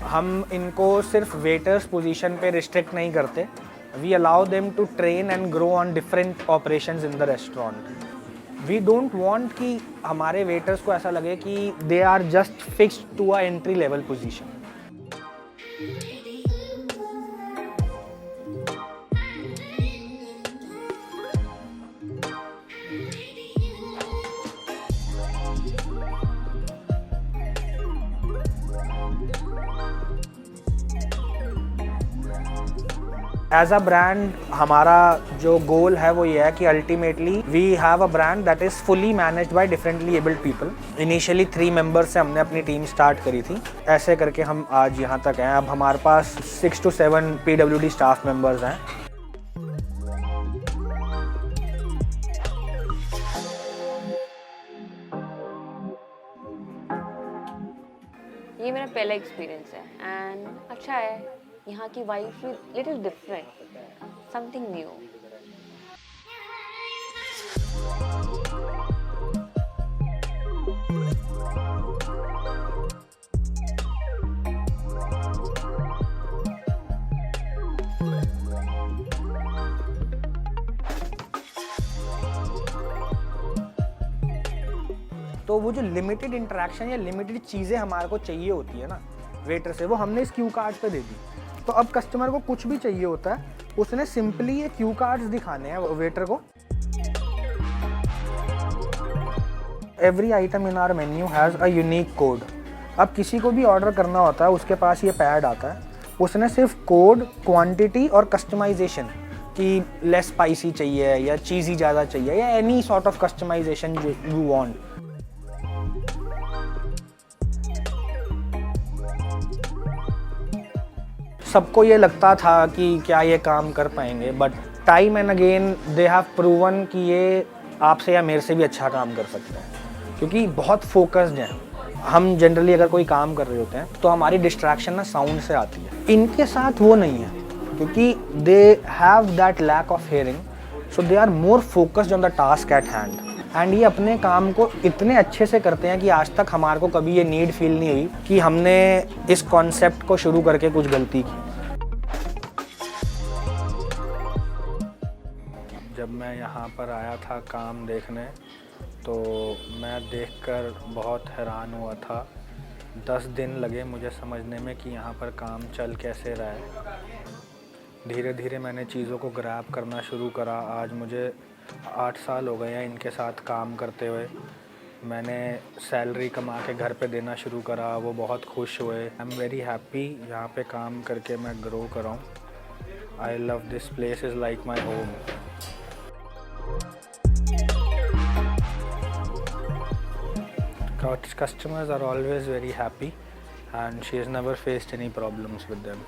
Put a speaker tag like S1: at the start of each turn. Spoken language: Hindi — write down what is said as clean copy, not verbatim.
S1: हम इनको सिर्फ वेटर्स पोजीशन पे रिस्ट्रिक्ट नहीं करते, we allow them to train and grow on different operations in the restaurant. We don't want कि हमारे वेटर्स को ऐसा लगे कि they are just fixed to a entry level position. As a brand हमारा जो गोल है वो ये है कि ultimately we have a brand that is fully managed by differently abled people. Initially 3 members से हमने अपनी टीम स्टार्ट करी थी, ऐसे करके हम आज यहाँ तक हैं। अब हमारे पास 6 to 7 PWD स्टाफ मेंबर्स हैं।
S2: ये मेरा पहला एक्सपीरियंस है एंड अच्छा है। यहाँ की wife little different, something new.
S1: तो वो जो लिमिटेड इंटरेक्शन या लिमिटेड चीज़ें हमारे को चाहिए होती है ना वेटर से, वो हमने इस क्यू कार्ड पे दे दी। तो अब कस्टमर को कुछ भी चाहिए होता है, उसने सिंपली ये क्यू कार्ड्स दिखाने हैं वेटर को। Every item in our menu has a unique code. अब किसी को भी ऑर्डर करना होता है, उसके पास ये पैड आता है, उसने सिर्फ कोड, क्वांटिटी और कस्टमाइजेशन कि लेस स्पाइसी चाहिए या चीज़ी ज़्यादा चाहिए या any sort of customization you want. सबको ये लगता था कि क्या ये काम कर पाएंगे, but time and again they have proven कि ये आपसे या मेरे से भी अच्छा काम कर सकते हैं, क्योंकि बहुत फोकस्ड हैं। हम जनरली अगर कोई काम कर रहे होते हैं तो हमारी डिस्ट्रैक्शन ना साउंड से आती है, इनके साथ वो नहीं है, क्योंकि they have that lack of hearing, so they are more focused on the task at hand. And ये अपने काम को इतने अच्छे से करते हैं कि आज तक हमारे को कभी ये नीड फील नहीं हुई कि हमने इस कॉन्सेप्ट को शुरू करके कुछ गलती की। जब मैं यहाँ पर आया था काम देखने, तो मैं देखकर बहुत हैरान हुआ था। 10 दिन लगे मुझे समझने में कि यहाँ पर काम चल कैसे रहा है। धीरे धीरे मैंने चीज़ों को ग्रैब करना शुरू करा। आज मुझे 8 साल हो गए हैं इनके साथ काम करते हुए। मैंने सैलरी कमा के घर पे देना शुरू करा, वो बहुत खुश हुए। आई एम वेरी हैप्पी यहाँ पे काम करके मैं ग्रो कर रहा हूँ। I love this place, is like my home. Customers are always very happy and she has never faced any problems with them.